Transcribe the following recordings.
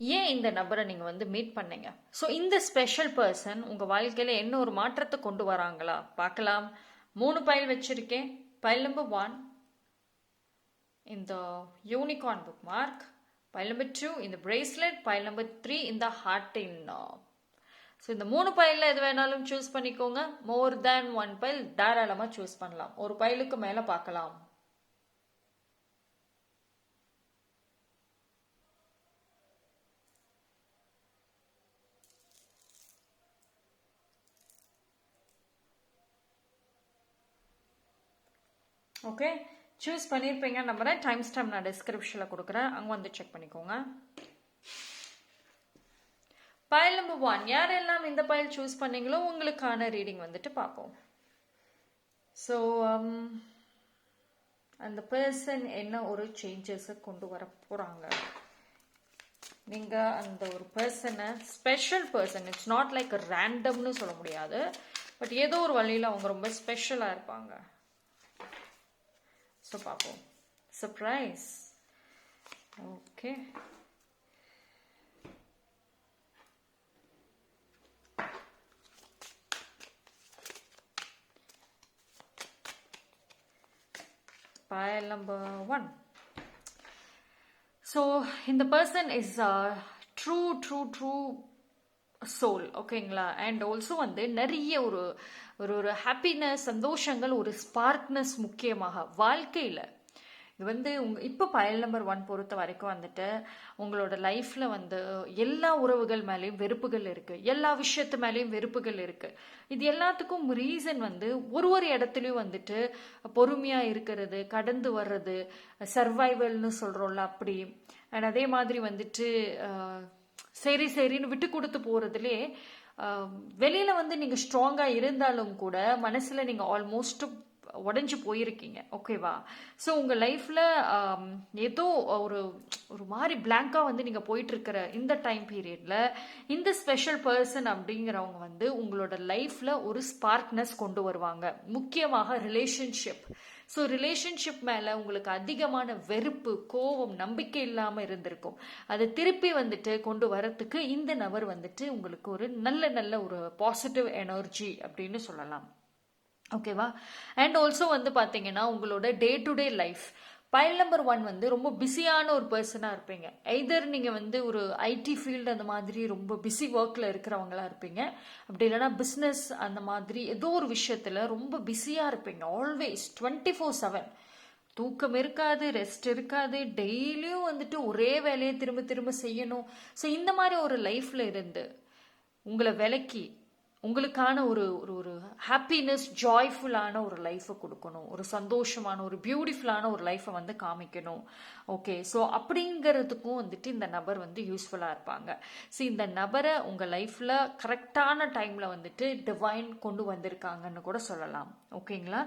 ஏன் இந்த நபரை நீங்கள் வந்து மீட் பண்ணீங்க? ஸோ இந்த ஸ்பெஷல் பர்சன் உங்கள் வாழ்க்கையில் என்ன ஒரு மாற்றத்தை கொண்டு வராங்களா பார்க்கலாம். 3 பைல் வச்சுருக்கேன். பைல் நம்பர் 1 இந்த unicorn book mark, file number 2 இந்த பிரேஸ்லெட், பைல் நம்பர் 3 இந்த ஹார்ட் இன். ஸோ இந்த 3 பைலில் எது வேணாலும் சூஸ் பண்ணிக்கோங்க. மோர் தேன் 1 பைல் தாராளமாக சூஸ் பண்ணலாம். ஒரு பைலுக்கு மேலே பார்க்கலாம். ஓகே, சூஸ் பண்ணியிருப்பீங்க நம்புறேன். டைம் ஸ்டாம்ப் நான் டிஸ்கிரிப்ஷனில் கொடுக்குறேன், அங்கே வந்து செக் பண்ணிக்கோங்க. பைல் நம்பர் 1 யாரெல்லாம் இந்த பைல் சூஸ் பண்ணீங்களோ உங்களுக்கான ரீடிங் வந்துட்டு பார்ப்போம். ஸோ அந்த பர்சன் என்ன ஒரு சேஞ்சஸை கொண்டு வர போகிறாங்க. நீங்கள் அந்த ஒரு பர்சனை special person, it's not like ரேண்டம்னு சொல்ல முடியாது, பட் ஏதோ ஒரு வழியில் அவங்க ரொம்ப ஸ்பெஷலாக இருப்பாங்க. ஸோ பார்ப்போம். Surprise. Okay, pile number 1. So இந்த person is a true soul. ஓகேங்களா? அண்ட் ஆல்சோ வந்து நிறைய ஒரு ஒரு ஹாப்பினஸ், சந்தோஷங்கள், ஒரு ஸ்பார்க்னஸ் முக்கியமாக வாழ்க்கையில் இது வந்து இப்போ பைல் நம்பர் 1 பொறுத்த வரைக்கும் வந்துட்டு உங்களோட லைஃப்பில் வந்து எல்லா உறவுகள் மேலேயும் வெறுப்புகள் இருக்குது, எல்லா விஷயத்து மேலேயும் வெறுப்புகள் இருக்குது. இது எல்லாத்துக்கும் ரீசன் வந்து ஒரு இடத்துலையும் வந்துட்டு பொறுமையாக இருக்கிறது, கடந்து வர்றது, சர்வைவல்னு சொல்கிறோம்ல அப்படி. அண்ட் அதே மாதிரி வந்துட்டு சரின்னு விட்டு கொடுத்து போகிறதுலே வெளியில் வந்து நீங்கள் ஸ்ட்ராங்காக இருந்தாலும் கூட மனசில் நீங்கள் ஆல்மோஸ்ட் உடஞ்சி போயிருக்கீங்க. ஓகேவா? ஸோ உங்கள் லைஃப்பில் ஏதோ ஒரு மாதிரி பிளாங்காக வந்து நீங்கள் போயிட்டுருக்கிற இந்த டைம் பீரியடில் இந்த ஸ்பெஷல் பர்சன் அப்படிங்கிறவங்க வந்து உங்களோட லைஃப்பில் ஒரு ஸ்பார்க்னஸ் கொண்டு வருவாங்க. முக்கியமாக ரிலேஷன்ஷிப். ஸோ ரிலேஷன்ஷிப் மேலே உங்களுக்கு அதிகமான வெறுப்பு, கோபம், நம்பிக்கை இல்லாமல் இருந்திருக்கும். அதை திருப்பி வந்துட்டு கொண்டு வரத்துக்கு இந்த நபர் வந்துட்டு உங்களுக்கு ஒரு நல்ல ஒரு பாசிட்டிவ் எனர்ஜி அப்படின்னு சொல்லலாம். ஓகேவா? அண்ட் ஆல்சோ வந்து பார்த்தீங்கன்னா உங்களோட day to day life file number 1 வந்து ரொம்ப பிஸியான ஒரு பர்சனாக இருப்பீங்க. எய்தர் நீங்கள் வந்து ஒரு ஐடி ஃபீல்டு அந்த மாதிரி ரொம்ப பிஸி ஒர்க்கில் இருக்கிறவங்களா இருப்பீங்க, அப்படி இல்லைனா பிஸ்னஸ் அந்த மாதிரி ஏதோ ஒரு விஷயத்தில் ரொம்ப பிஸியாக இருப்பீங்க. ஆல்வேஸ் 24/7 தூக்கம் இருக்காது, ரெஸ்ட் இருக்காது, டெய்லியும் வந்துட்டு ஒரே வேலையை திரும்ப செய்யணும். ஸோ இந்த மாதிரி ஒரு லைஃப்பில் இருந்து உங்களை விலக்கி உங்களுக்கான ஒரு ஒரு ஹாப்பினஸ், ஜாய்ஃபுல்லான ஒரு லைஃப்பை கொடுக்கணும், ஒரு சந்தோஷமான ஒரு பியூட்டிஃபுல்லான ஒரு லைஃப்பை வந்து காமிக்கணும். ஓகே, ஸோ அப்படிங்கிறதுக்கும் வந்துட்டு இந்த நபர் வந்து யூஸ்ஃபுல்லாக இருப்பாங்க. ஸோ இந்த நபரை உங்கள் லைஃப்பில் கரெக்டான டைமில் வந்துட்டு டிவைன் கொண்டு வந்திருக்காங்கன்னு கூட சொல்லலாம். ஓகேங்களா?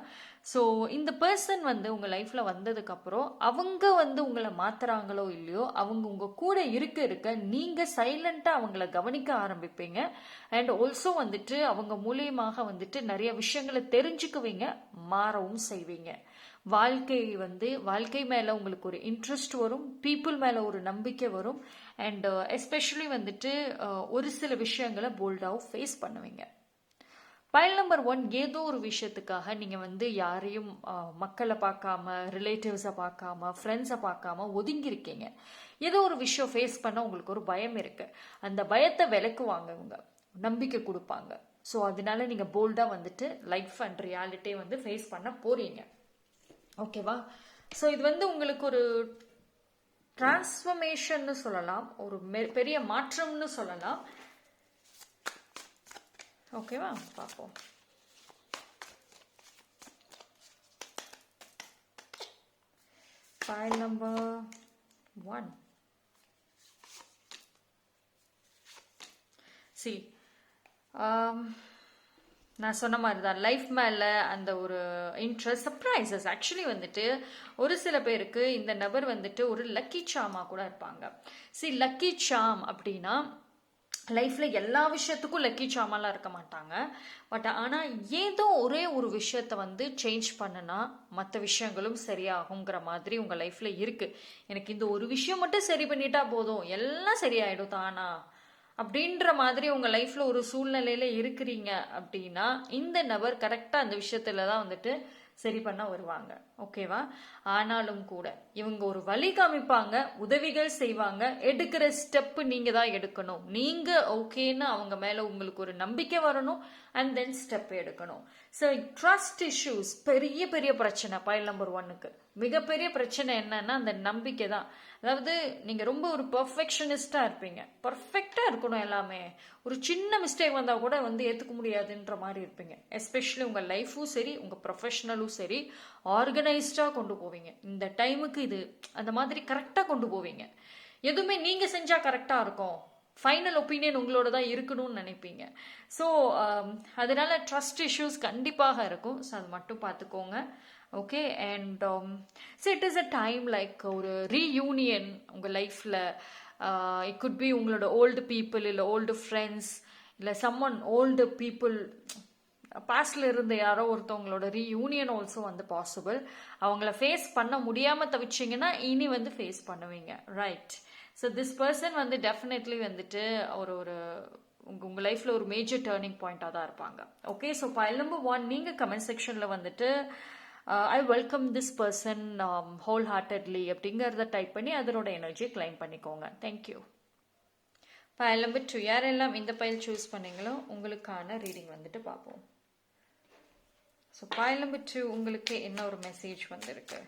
ஸோ இந்த பர்சன் வந்து உங்கள் லைஃப்பில் வந்ததுக்கப்புறம் அவங்க வந்து உங்களை மாற்றுறாங்களோ இல்லையோ, அவங்க உங்கள் கூட இருக்க நீங்கள் சைலண்ட்டாக அவங்கள கவனிக்க ஆரம்பிப்பீங்க. அண்ட் ஆல்சோ வந்துட்டு அவங்க மூலியமாக வந்துட்டு நிறைய விஷயங்களை தெரிஞ்சுக்குவீங்க, மாறவும் செய்வீங்க. வாழ்க்கை மேலே உங்களுக்கு ஒரு இன்ட்ரெஸ்ட் வரும், பீப்புள் மேலே ஒரு நம்பிக்கை வரும். அண்ட் எஸ்பெஷலி வந்துட்டு ஒரு சில விஷயங்களை போல்டாகவும் ஃபேஸ் பண்ணுவீங்க. பைல் நம்பர் 1 ஏதோ ஒரு விஷயத்துக்காக நீங்கள் வந்து யாரையும் மக்களை பார்க்காம, ரிலேட்டிவ்ஸை பார்க்காம, ஃப்ரெண்ட்ஸை பார்க்காம ஒதுங்கியிருக்கீங்க. ஏதோ ஒரு விஷயம் ஃபேஸ் பண்ண உங்களுக்கு ஒரு பயம் இருக்கு. அந்த பயத்தை விலக்குவாங்க இவங்க, நம்பிக்கை கொடுப்பாங்க. ஸோ அதனால நீங்கள் போல்டாக வந்துட்டு லைஃப் அண்ட் ரியாலிட்டியை வந்து ஃபேஸ் பண்ண போறீங்க. ஓகேவா? ஸோ இது வந்து உங்களுக்கு ஒரு டிரான்ஸ்ஃபர்மேஷன்னு சொல்லலாம், ஒரு பெரிய மாற்றம்னு சொல்லலாம். ஓகேவா? பார்ப்போம். File number 1. See, நான் சொன்ன மாதிரி தான் லைஃப் மேலே அந்த ஒரு இன்ட்ரெஸ்ட், சர்ப்ரைசஸ். ஆக்சுவலி வந்துட்டு ஒரு சில பேருக்கு இந்த நபர் வந்துட்டு ஒரு லக்கி சாமாக கூட இருப்பாங்க. லக்கி சாம் அப்படின்னா லைஃப்பில் எல்லா விஷயத்துக்கும் லக்கி சாமான்லாம் இருக்க மாட்டாங்க. பட் ஆனால் ஏதோ ஒரே ஒரு விஷயத்த வந்து சேஞ்ச் பண்ணுனா மற்ற விஷயங்களும் சரியாகுங்கிற மாதிரி உங்கள் லைஃப்பில் இருக்குது. எனக்கு இந்த ஒரு விஷயம் மட்டும் சரி பண்ணிட்டா போதும், எல்லாம் சரியாயிடும் தானா அப்படின்ற மாதிரி உங்கள் லைஃப்பில் ஒரு சூழ்நிலையில் இருக்கிறீங்க அப்படின்னா இந்த நபர் கரெக்டாக அந்த விஷயத்துல தான் வந்துட்டு சரி பண்ண வருவாங்க. ஓகேவா? ஆனாலும் கூட இவங்க ஒரு வழி காமிப்பாங்க, உதவிகள் செய்வாங்க. எடுக்கிற ஸ்டெப் நீங்க தான் எடுக்கணும். நீங்க ஓகேன்னு அவங்க மேல உங்களுக்கு ஒரு நம்பிக்கை வரணும். அண்ட் தென் ஸ்டெப் எடுக்கணும். ஸோ ட்ரஸ்ட் இஷ்யூஸ் பெரிய பெரிய பிரச்சனை. பாயிண்ட் நம்பர் 1க்கு மிகப்பெரிய பிரச்சனை என்னன்னா அந்த நம்பிக்கை தான். அதாவது நீங்க ரொம்ப ஒரு பெர்ஃபெக்ஷனிஸ்டா இருப்பீங்க. பர்ஃபெக்டா இருக்கணும் எல்லாமே. ஒரு சின்ன மிஸ்டேக் வந்தா கூட வந்து ஏத்துக்க முடியாதுன்ற மாதிரி இருப்பீங்க. எஸ்பெஷலி உங்க லைஃபும் சரி, உங்க ப்ரொஃபஷனலும் சரி, ஆர்கனைஸ்டா கொண்டு போவீங்க. இந்த டைமுக்கு இது அந்த மாதிரி கரெக்டா கொண்டு போவீங்க. எதுவுமே நீங்க செஞ்சா கரெக்டா இருக்கும், ஃபைனல் ஒப்பீனியன் உங்களோட தான் இருக்கணும்னு நினைப்பீங்க. ஸோ அதனால ட்ரஸ்ட் இஷ்யூஸ் கண்டிப்பாக இருக்கும். ஸோ அது மட்டும் பார்த்துக்கோங்க. Okay. And so it is a time like ஒரு ரீயூனியன் உங்கள் லைஃப்பில். இட் குட் பி உங்களோட ஓல்டு பீப்புள், இல்லை ஓல்டு ஃப்ரெண்ட்ஸ், இல்லை சம்மன் ஓல்டு பீப்புள் பாஸ்ட்ல இருந்த யாரோ ஒருத்தவங்களோட ரீயூனியன் ஆல்சோ வந்து பாசிபிள். அவங்கள ஃபேஸ் பண்ண முடியாமல் தவிச்சிங்கன்னா இனி வந்து ஃபேஸ் பண்ணுவீங்க. ரைட். ஸோ திஸ் பர்சன் வந்து டெஃபினெட்லி வந்துட்டு ஒரு உங்கள் லைஃப்பில் ஒரு மேஜர் டேர்னிங் பாயிண்டாக தான் இருப்பாங்க. ஓகே. ஸோ பைல் நம்பர் 1 நீங்கள் கமெண்ட் செக்ஷனில் வந்துட்டு I welcome this person whole heartedly அப்படிங்கிறத டைப் பண்ணி அதனோட எனர்ஜியை கிளைம் பண்ணிக்கோங்க. தேங்க்யூ. பைல் நம்பர் 2 யாரெல்லாம் இந்த பைல் சூஸ் பண்ணீங்களோ உங்களுக்கான ரீடிங் வந்துட்டு பார்ப்போம். ஸோ பைல் நம்பர் 2 உங்களுக்கு என்ன ஒரு மெசேஜ் வந்திருக்கு?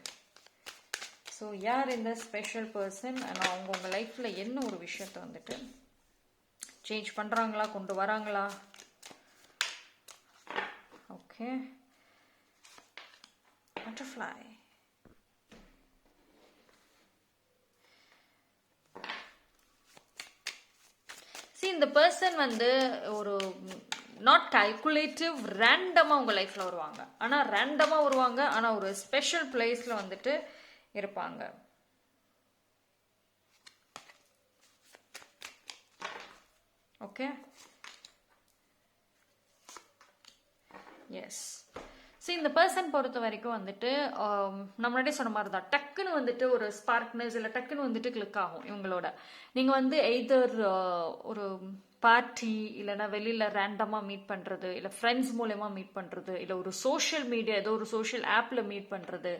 ஸோ யார் இந்த ஸ்பெஷல் பர்சன், ஆனால் அவங்க உங்கள் லைஃப்பில் என்ன ஒரு விஷயத்தை வந்துட்டு சேஞ்ச் பண்ணுறாங்களா, கொண்டு வராங்களா? ஓகே. பட்டர்ஃப்ளை. இந்த பர்சன் வந்து ஒரு நாட் கால்குலேட்டிவ், ரேண்டமாக உங்கள் லைஃப்பில் வருவாங்க. ஆனால் ரேண்டமாக வருவாங்க, ஆனால் ஒரு ஸ்பெஷல் பிளேஸில் வந்துட்டு இருப்பாங்க. ஓகே. எஸ். ஸோ இந்த பர்சன் பொறுத்த வரைக்கும் வந்துட்டு நம்மளே சொன்ன மாதிரி தான், டக்குன்னு வந்துட்டு ஒரு ஸ்பார்க்னஸ் இல்லை டக்குன்னு வந்துட்டு கிளிக் ஆகும் இவங்களோட. நீங்கள் வந்து எய்தர் ஒரு பார்ட்டி, இல்லைன்னா வெளியில் ரேண்டமாக மீட் பண்ணுறது, இல்லை ஃப்ரெண்ட்ஸ் மூலயமா மீட் பண்ணுறது, இல்லை ஒரு சோஷியல் மீடியா ஏதோ ஒரு சோஷியல் ஆப்பில் மீட் பண்ணுறது.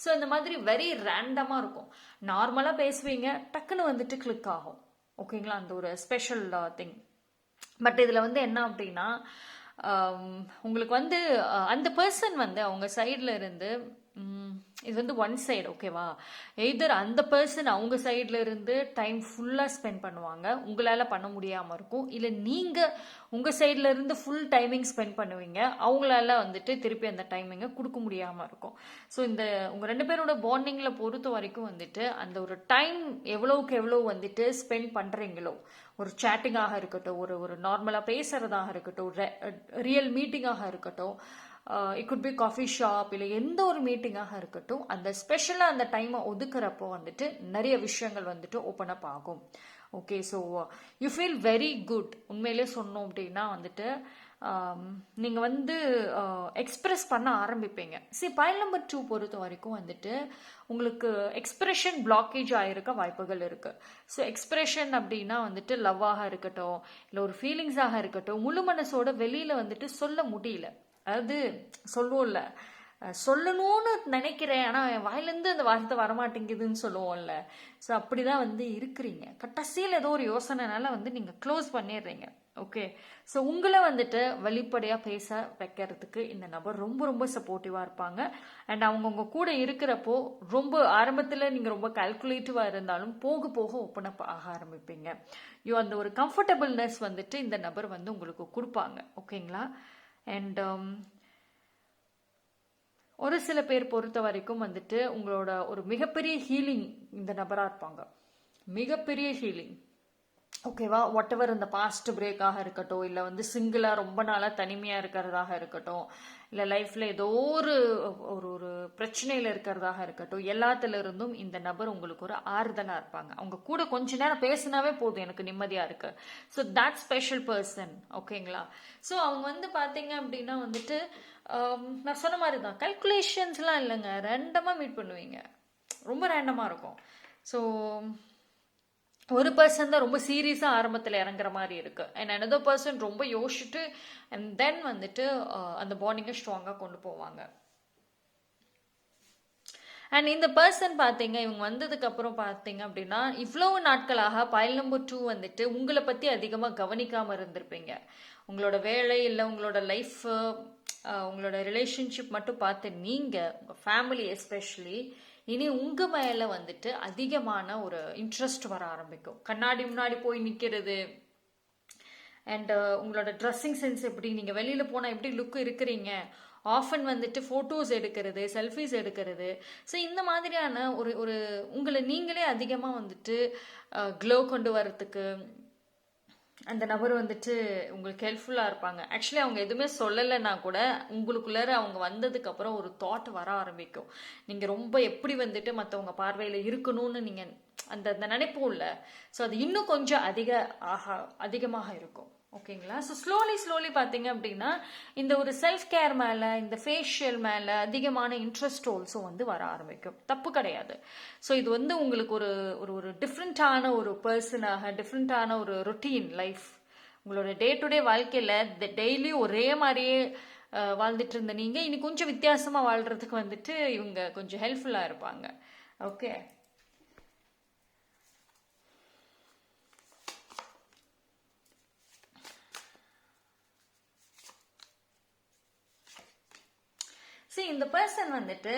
ஸோ இந்த மாதிரி வெரி ரேண்டமாக இருக்கும். நார்மலாக பேசுவீங்க, டக்குன்னு வந்துட்டு கிளிக் ஆகும். ஓகேங்களா? அந்த ஒரு ஸ்பெஷல் திங். பட் இதில் வந்து என்ன அப்படின்னா உங்களுக்கு வந்து அந்த பர்சன் வந்து அவங்க சைடில் இருந்து இது வந்து ஒன் சைடு. ஓகேவா? எய்தர் அந்த பர்சன் அவங்க சைடில் இருந்து டைம் ஃபுல்லாக ஸ்பெண்ட் பண்ணுவாங்க, உங்களால் பண்ண முடியாமல் இருக்கும். இல்லை நீங்கள் உங்கள் சைடில் இருந்து ஃபுல் டைமிங் ஸ்பெண்ட் பண்ணுவீங்க, அவங்களால வந்துட்டு திருப்பி அந்த டைமிங்கை கொடுக்க முடியாமல் இருக்கும். ஸோ இந்த உங்கள் 2 பேரோட பாண்டிங்கில் பொறுத்த வரைக்கும் வந்துட்டு அந்த ஒரு டைம் எவ்வளோக்கு எவ்வளோ வந்துட்டு ஸ்பெண்ட் பண்ணுறீங்களோ, ஒரு சேட்டிங்காக இருக்கட்டும், ஒரு நார்மலாக பேசுகிறதாக இருக்கட்டும், ரியல் மீட்டிங்காக இருக்கட்டும், it could be coffee shop, இல்லை எந்த ஒரு மீட்டிங்காக இருக்கட்டும், அந்த ஸ்பெஷலாக அந்த டைமை ஒதுக்குறப்போ வந்துட்டு நிறைய விஷயங்கள் வந்துட்டு ஓப்பன் அப் ஆகும். Okay. So you feel very good. உண்மையிலே சொன்னோம் அப்படின்னா வந்துட்டு நீங்கள் வந்து எக்ஸ்பிரஸ் பண்ண ஆரம்பிப்பீங்க. பைல் நம்பர் 2 பொறுத்த வரைக்கும் வந்துட்டு உங்களுக்கு எக்ஸ்பிரஷன் பிளாக்கேஜ் ஆகிருக்க வாய்ப்புகள் இருக்குது. ஸோ எக்ஸ்பிரஷன் அப்படின்னா வந்துட்டு லவ்வாக இருக்கட்டும், இல்லை ஒரு ஃபீலிங்ஸாக இருக்கட்டும், முழு மனசோட வெளியில் வந்துட்டு சொல்ல முடியல. அதாவது சொல்லுவோம்ல, சொல்லணும்னு நினைக்கிறேன் ஆனால் என் வாயிலேருந்து அந்த வார்த்தை வரமாட்டேங்குதுன்னு சொல்லுவோம்ல. ஸோ அப்படி தான் வந்து இருக்கிறீங்க. கடைசியில் ஏதோ ஒரு யோசனைனால வந்து நீங்கள் க்ளோஸ் பண்ணிடுறீங்க. ஓகே. ஸோ உங்களை வந்துட்டு வெளிப்படையாக பேச வைக்கிறதுக்கு இந்த நபர் ரொம்ப ரொம்ப சப்போர்ட்டிவாக இருப்பாங்க. அண்ட் அவங்க உங்கள் கூட இருக்கிறப்போ ரொம்ப ஆரம்பத்தில் நீங்கள் ரொம்ப கால்குலேட்டிவாக இருந்தாலும் போக போக ஓப்பன் அப் ஆக ஆரம்பிப்பீங்க. அந்த ஒரு கம்ஃபர்டபுள்னஸ் வந்துட்டு இந்த நபர் வந்து உங்களுக்கு கொடுப்பாங்க. ஓகேங்களா? அண்ட் ஒரு சில பேர் பொறுத்த வரைக்கும் வந்துட்டு உங்களோட ஒரு மிகப்பெரிய ஹீலிங் இந்த நபராக இருப்பாங்க. மிகப்பெரிய ஹீலிங். ஓகேவா, வாட் எவர் இந்த பாஸ்ட் பிரேக்காக இருக்கட்டும், இல்லை வந்து சிங்கிளாக ரொம்ப நாளாக தனிமையாக இருக்கிறதாக இருக்கட்டும், இல்லை லைஃப்பில் ஏதோ ஒரு ஒரு ஒரு பிரச்சனையில் இருக்கிறதாக இருக்கட்டும், எல்லாத்துல இருந்தும் இந்த நபர் உங்களுக்கு ஒரு ஆறுதலாக இருப்பாங்க. அவங்க கூட கொஞ்ச நேரம் பேசினாவே போதும், எனக்கு நிம்மதியாக இருக்கு. So that special person. ஓகேங்களா. ஸோ அவங்க வந்து பார்த்தீங்க அப்படின்னா வந்துட்டு நான் சொன்ன மாதிரி தான், கல்குலேஷன்ஸ்லாம் இல்லைங்க, ரேண்டமாக மீட் பண்ணுவீங்க, ரொம்ப ரேண்டமாக இருக்கும். ஸோ ஒரு பர்சன் தான் ரொம்ப சீரியஸாக ஆரம்பத்தில் இறங்குற மாதிரி இருக்கு, அண்ட் another பர்சன் ரொம்ப யோசிச்சுட்டு அண்ட் தென் வந்துட்டு அந்த பாண்டிங்கை ஸ்ட்ராங்காக கொண்டு போவாங்க. அண்ட் இந்த பர்சன் பார்த்தீங்க, இவங்க வந்ததுக்கு அப்புறம் பார்த்தீங்க அப்படின்னா இவ்வளவு நாட்களாக பைல் நம்பர் 2 வந்துட்டு உங்களை பற்றி அதிகமாக கவனிக்காமல் இருந்திருப்பீங்க. உங்களோட வேலை இல்லை உங்களோட லைஃப் உங்களோட ரிலேஷன்ஷிப் மட்டும் பார்த்து நீங்கள் உங்கள் ஃபேமிலி எஸ்பெஷலி இனி உங்க மேல வந்துட்டு அதிகமான ஒரு இன்ட்ரெஸ்ட் வர ஆரம்பிக்கும். கண்ணாடி முன்னாடி போய் நிக்கிறது அண்ட் உங்களோட ட்ரெஸ்ஸிங் சென்ஸ் எப்படி, நீங்க வெளியில போனா எப்படி லுக் இருக்கிறீங்க, ஆஃபன் வந்துட்டு ஃபோட்டோஸ் எடுக்கிறது, செல்ஃபிஸ் எடுக்கிறது. ஸோ இந்த மாதிரியான ஒரு ஒரு உங்களை நீங்களே அதிகமாக வந்துட்டு க்ளோ கொண்டு வரத்துக்கு அந்த நபர் வந்துட்டு உங்களுக்கு ஹெல்ப்ஃபுல்லாக இருப்பாங்க. ஆக்சுவலி அவங்க எதுவுமே சொல்லலைன்னா கூட உங்களுக்குள்ளார அவங்க வந்ததுக்கு அப்புறம் ஒரு தாட் வர ஆரம்பிக்கும். நீங்கள் ரொம்ப எப்படி வந்துட்டு மற்றவங்க பார்வையில் இருக்கணும்னு நீங்கள் அந்த அந்த நினைப்போம் இல்லை, ஸோ அது இன்னும் கொஞ்சம் அதிகமாக இருக்கும். ஓகேங்களா. ஸோ ஸ்லோலி பார்த்தீங்க அப்படின்னா இந்த ஒரு செல்ஃப் கேர் மேலே, இந்த ஃபேஷியல் மேலே அதிகமான இன்ட்ரெஸ்ட் ஆல்சோ வந்து வர ஆரம்பிக்கும். தப்பு கிடையாது. ஸோ இது வந்து உங்களுக்கு ஒரு ஒரு டிஃப்ரெண்ட்டான ஒரு பர்சனாக, டிஃப்ரெண்ட்டான ஒரு ரொட்டீன் லைஃப், உங்களோட டே டு டே வாழ்க்கையில் டெய்லி ஒரே மாதிரியே வாழ்ந்துட்டு இருந்த நீங்கள் இனி கொஞ்சம் வித்தியாசமாக வாழ்கிறதுக்கு வந்துட்டு இவங்க கொஞ்சம் ஹெல்ப்ஃபுல்லாக இருப்பாங்க. ஓகே. சரி, இந்த பர்சன் வந்துட்டு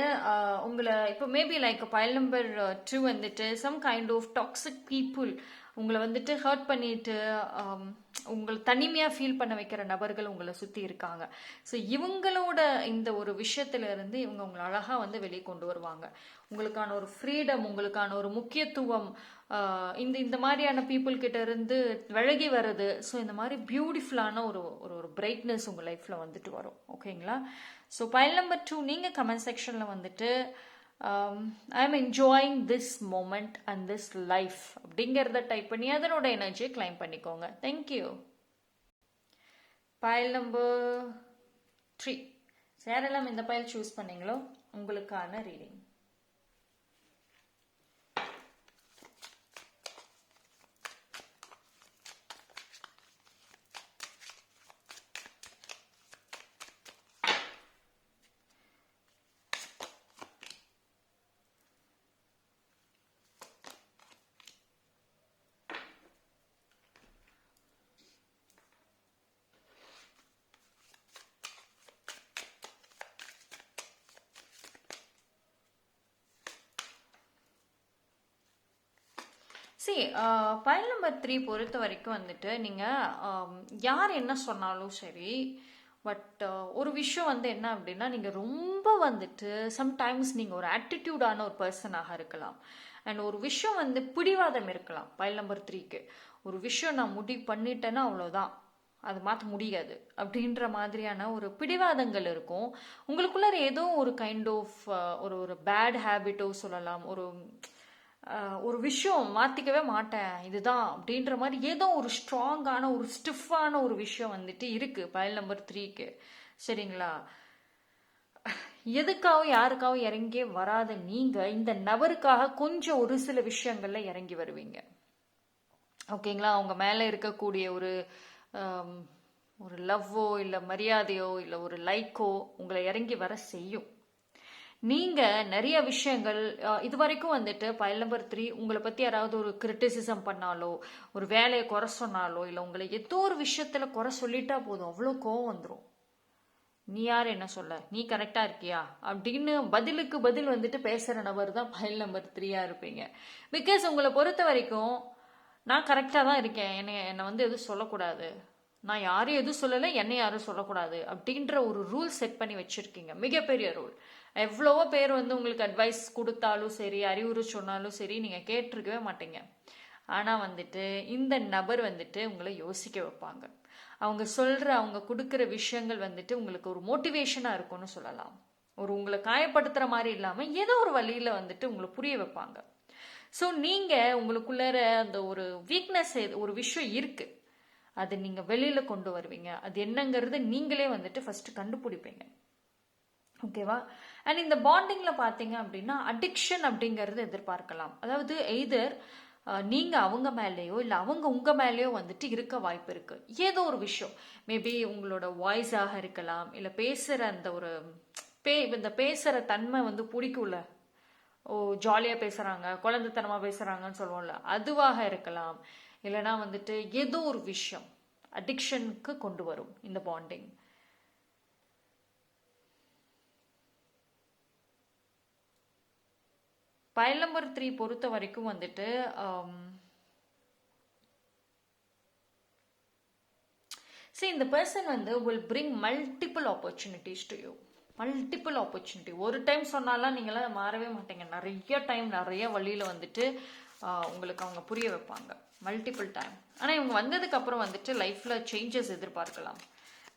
உங்களை இப்போ மேபி லைக் பைல் நம்பர் 2 வந்துட்டு some kind of toxic people உங்களை வந்துட்டு ஹர்ட் பண்ணிட்டு உங்களை தனிமையாக ஃபீல் பண்ண வைக்கிற நபர்கள் உங்களை சுற்றி இருக்காங்க. ஸோ இவங்களோட இந்த ஒரு விஷயத்துல இருந்து இவங்க உங்களை அழகாக வந்து வெளியே கொண்டு வருவாங்க. உங்களுக்கான ஒரு ஃப்ரீடம், உங்களுக்கான ஒரு முக்கியத்துவம் இந்த இந்த மாதிரியான பீப்புள் கிட்ட இருந்து விலகி வருது. ஸோ இந்த மாதிரி பியூட்டிஃபுல்லான ஒரு ஒரு பிரைட்னஸ் உங்கள் லைஃப்பில் வந்துட்டு வரும். ஓகேங்களா. ஸோ பைல் நம்பர் 2 நீங்கள் கமெண்ட் செக்ஷனில் வந்துட்டு I am enjoying this moment and this life அப்படிங்கிறத டைப் பண்ணி அதனோட எனர்ஜியை கிளைம் பண்ணிக்கோங்க. தேங்க்யூ. பைல் நம்பர் 3 யாரெல்லாம் இந்த பைல் சூஸ் பண்ணீங்களோ உங்களுக்கான ரீடிங். சரி, பைல் நம்பர் 3 பொறுத்த வரைக்கும் வந்துட்டு நீங்கள் யார் என்ன சொன்னாலும் சரி, பட் ஒரு விஷயம் வந்து என்ன அப்படின்னா நீங்கள் ரொம்ப வந்துட்டு சம்டைம்ஸ் நீங்கள் ஒரு ஆட்டிடியூடான ஒரு பர்சனாக இருக்கலாம். அண்ட் ஒரு விஷயம் வந்து பிடிவாதம் இருக்கலாம். பைல் நம்பர் 3க்கு ஒரு விஷயம் நான் முடிவு பண்ணிட்டேன்னா அவ்வளோதான், அது மாற்ற முடியாது அப்படின்ற மாதிரியான ஒரு பிடிவாதங்கள் இருக்கும். உங்களுக்குள்ளார ஏதோ ஒரு கைண்ட் ஆஃப் ஒரு ஒரு பேட் ஹேபிட்டோ சொல்லலாம். ஒரு விஷயம் மாற்றிக்கவே மாட்டேன் இதுதான் அப்படின்ற மாதிரி ஏதோ ஒரு ஸ்ட்ராங்கான ஒரு ஸ்டிஃபான ஒரு விஷயம் வந்துட்டு இருக்குது பைல் நம்பர் 3க்கு. சரிங்களா. எதுக்காகவும் யாருக்காகவும் இறங்கி வராத நீங்கள் இந்த நபருக்காக கொஞ்சம் ஒரு சில விஷயங்கள்ல இறங்கி வருவீங்க. ஓகேங்களா. அவங்க மேலே இருக்கக்கூடிய ஒரு ஒரு லவ்வோ இல்லை மரியாதையோ இல்லை ஒரு லைக்கோ உங்களை இறங்கி வர செய்யும். நீங்கள் நிறைய விஷயங்கள் இது வரைக்கும் வந்துட்டு பைல் நம்பர் 3 உங்களை பற்றி யாராவது ஒரு கிரிட்டிசிசம் பண்ணாலோ, ஒரு வேலையை குறை சொன்னாலோ, இல்லை உங்களை ஏதோ ஒரு விஷயத்தில் குறை சொல்லிட்டா போதும் அவ்வளோ கோவம் வந்துடும். நீ யார் என்ன சொல்ல, நீ கரெக்டாக இருக்கியா அப்படின்னு பதிலுக்கு பதில் வந்துட்டு பேசுகிற நபர் தான் பைல் நம்பர் 3 இருப்பீங்க. பிகாஸ் உங்களை பொறுத்த வரைக்கும் நான் கரெக்டாக தான் இருக்கேன், என்னை வந்து எதுவும் சொல்லக்கூடாது, நான் யாரும் எதுவும் சொல்லலை, என்னை யாரும் சொல்லக்கூடாது அப்படின்ற ஒரு ரூல் செட் பண்ணி வச்சுருக்கீங்க. மிகப்பெரிய ரூல். எவ்வளவோ பேர் வந்து உங்களுக்கு அட்வைஸ் கொடுத்தாலும் சரி, அறிவுரை சொன்னாலும் சரி, நீங்கள் கேட்டிருக்கவே மாட்டீங்க. ஆனால் வந்துட்டு இந்த நபர் வந்துட்டு உங்களை யோசிக்க வைப்பாங்க. அவங்க கொடுக்குற விஷயங்கள் வந்துட்டு உங்களுக்கு ஒரு மோட்டிவேஷனாக இருக்கும்னு சொல்லலாம். உங்களை காயப்படுத்துகிற மாதிரி இல்லாமல் ஏதோ ஒரு வழியில் வந்துட்டு உங்களை புரிய வைப்பாங்க. ஸோ நீங்கள் உங்களுக்குள்ளார அந்த ஒரு வீக்னஸ் ஒரு விஷயம் இருக்குது, அதை நீங்கள் வெளியில் கொண்டு வருவீங்க. அது என்னங்கிறது நீங்களே வந்துட்டு ஃபஸ்ட்டு கண்டுபிடிப்பீங்க. ஓகேவா? அண்ட் இந்த பாண்டிங்கில் பார்த்தீங்க அப்படின்னா அடிக்ஷன் அப்படிங்கிறது எதிர்பார்க்கலாம். அதாவது எய்தர் நீங்கள் அவங்க மேலேயோ இல்லை அவங்க உங்கள் மேலேயோ வந்துட்டு இருக்க வாய்ப்பு இருக்குது. ஏதோ ஒரு விஷயம், மேபி உங்களோட வாய்ஸாக இருக்கலாம், இல்லை பேசுகிற அந்த ஒரு இந்த பேசுகிற தன்மை வந்து பிடிக்கும்ல, ஜாலியாக பேசுகிறாங்க, குழந்தைத்தனமாக பேசுகிறாங்கன்னு சொல்லுவோம்ல, அதுவாக இருக்கலாம். இல்லைனா வந்துட்டு ஏதோ ஒரு விஷயம் அடிக்ஷனுக்கு கொண்டு வரும் இந்த பாண்டிங். பைல் நம்பர் 3 பொறுத்த வரைக்கும் வந்துட்டு இந்த பர்சன் வந்து will bring multiple opportunities to you. Multiple opportunity. ஒரு டைம் சொன்னாலாம் நீங்களாம் மாறவே மாட்டீங்க. நிறைய டைம் நிறைய வழியில் வந்துட்டு உங்களுக்கு அவங்க புரிய வைப்பாங்க. Multiple time. ஆனால் இவங்க வந்ததுக்கு அப்புறம் வந்துட்டு லைஃப்பில் சேஞ்சஸ் எதிர்பார்க்கலாம்.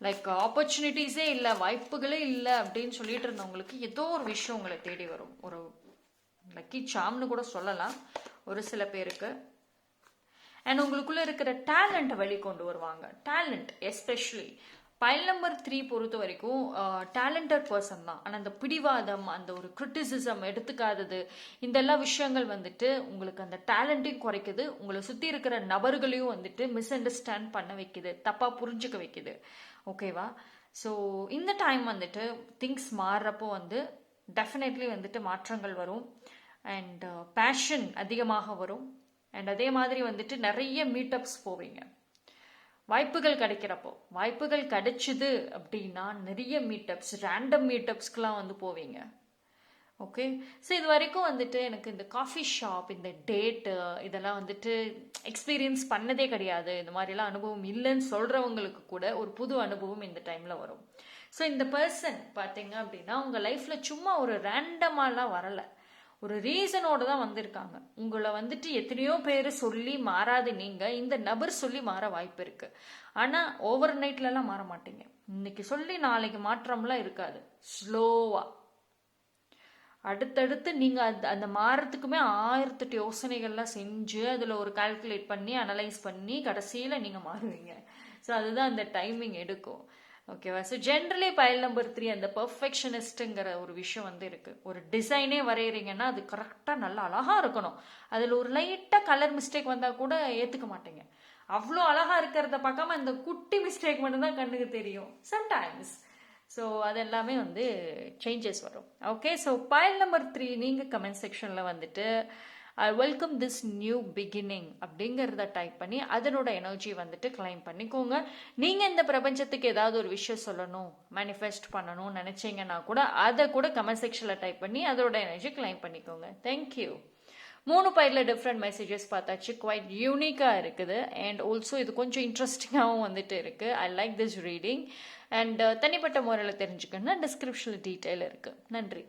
லைக் ஆப்பர்ச்சுனிட்டிஸே இல்லை, வாய்ப்புகளே இல்லை அப்படின்னு சொல்லிட்டு இருந்தவங்களுக்கு ஏதோ ஒரு விஷயம் உங்களை தேடி வரும். ஒரு லக்கி சாம்னு கூட சொல்லலாம் ஒரு சில பேருக்கு. அண்ட் உங்களுக்குள்ள இருக்கிற டேலண்ட்டை வெளிக்கொண்டு வருவாங்க. டேலண்ட் எஸ்பெஷலி பைல் நம்பர் 3 பொறுத்த வரைக்கும் டேலண்டட் பர்சன் தான். ஆனால் அந்த பிடிவாதம், அந்த ஒரு கிரிட்டிசிசம் எடுத்துக்காதது, இந்த எல்லா விஷயங்கள் வந்துட்டு உங்களுக்கு அந்த டேலண்ட்டையும் குறைக்குது. உங்களை சுற்றி இருக்கிற நபர்களையும் வந்துட்டு மிஸ் அண்டர்ஸ்டாண்ட் பண்ண வைக்குது, தப்பாக புரிஞ்சுக்க வைக்குது. ஓகேவா? ஸோ இந்த டைம் வந்துட்டு திங்ஸ் மாறுறப்போ வந்து டெஃபினெட்லி வந்துட்டு மாற்றங்கள் வரும். அண்ட் பேஷன் அதிகமாக வரும். அண்ட் அதே மாதிரி வந்துட்டு நிறைய மீட்டப்ஸ் போவீங்க. வாய்ப்புகள் கிடைக்கிறப்போ, வாய்ப்புகள் கிடைச்சிது அப்படின்னா நிறைய மீட்டப்ஸ், ரேண்டம் மீட்டப்ஸ்க்கெலாம் வந்து போவீங்க. ஓகே? ஸோ இது வரைக்கும் வந்துட்டு எனக்கு இந்த காஃபி ஷாப், இந்த டேட்டு, இதெல்லாம் வந்துட்டு எக்ஸ்பீரியன்ஸ் பண்ணதே கிடையாது, இந்த மாதிரிலாம் அனுபவம் இல்லைன்னு சொல்கிறவங்களுக்கு கூட ஒரு புது அனுபவம் இந்த டைமில் வரும். ஸோ இந்த பர்சன் பார்த்தீங்க அப்படின்னா உங்கள் லைஃப்பில் சும்மா ஒரு ரேண்டமாலாம் வரலை, ஒரு ரீசனோடு தான் வந்திருக்காங்க. உங்களை வந்துட்டு எத்தனையோ பேர் சொல்லி மாறாது, நீங்கள் இந்த நபர் சொல்லி மாற வாய்ப்பு இருக்குது. ஆனால் ஓவர் நைட்லலாம் மாற மாட்டீங்க. இன்னைக்கு சொல்லி நாளைக்கு மாற்றம்லாம் இருக்காது. ஸ்லோவாக அடுத்தடுத்து நீங்கள் அந்த மாறத்துக்குமே 1008 யோசனைகள்லாம் செஞ்சு அதில் ஒரு கால்குலேட் பண்ணி அனலைஸ் பண்ணி கடைசியில் நீங்கள் மாறுவீங்க. ஸோ அதுதான் அந்த டைமிங் எடுக்கும். ஓகேவா? ஸோ ஜென்ரலி பைல் நம்பர் 3 அந்த பர்ஃபெக்ஷனிஸ்ட்டுங்கிற ஒரு விஷயம் வந்து இருக்குது. ஒரு டிசைனே வரைகிறீங்கன்னா அது கரெக்டாக நல்லா அழகாக இருக்கணும். அதில் ஒரு லைட்டாக கலர் மிஸ்டேக் வந்தால் கூட ஏற்றுக்க மாட்டேங்க. அவ்வளோ அழகாக இருக்கிறத பார்க்காம அந்த குட்டி மிஸ்டேக் மட்டும்தான் கண்ணுக்கு தெரியும் சம்டைம்ஸ். ஸோ அதெல்லாமே வந்து சேஞ்சஸ் வரும். ஓகே? ஸோ பைல் நம்பர் 3 நீங்கள் கமெண்ட் செக்ஷனில் வந்துட்டு I welcome this new beginning அப்படிங்கிறத டைப் பண்ணி அதனோட எனர்ஜி வந்துட்டு கிளைம் பண்ணிக்கோங்க. நீங்கள் இந்த பிரபஞ்சத்துக்கு ஏதாவது ஒரு விஷயம் சொல்லணும், மேனிஃபெஸ்ட் பண்ணணும்னு நினச்சிங்கன்னா கூட அதை கூட கமெண்ட் செக்ஷனில் டைப் பண்ணி அதோட எனர்ஜி கிளைம் பண்ணிக்கோங்க. தேங்க்யூ. 3 பைலில் டிஃப்ரெண்ட் மெசேஜஸ் பார்த்தாச்சு. குவைட் யூனிக்காக இருக்குது. அண்ட் ஆல்சோ இது கொஞ்சம் இன்ட்ரெஸ்டிங்காகவும் வந்துட்டு இருக்குது. I like this reading. And தனிப்பட்ட முறையில் தெரிஞ்சுக்கணுன்னா டிஸ்கிரிப்ஷனில் டீட்டெயில் இருக்குது. நன்றி.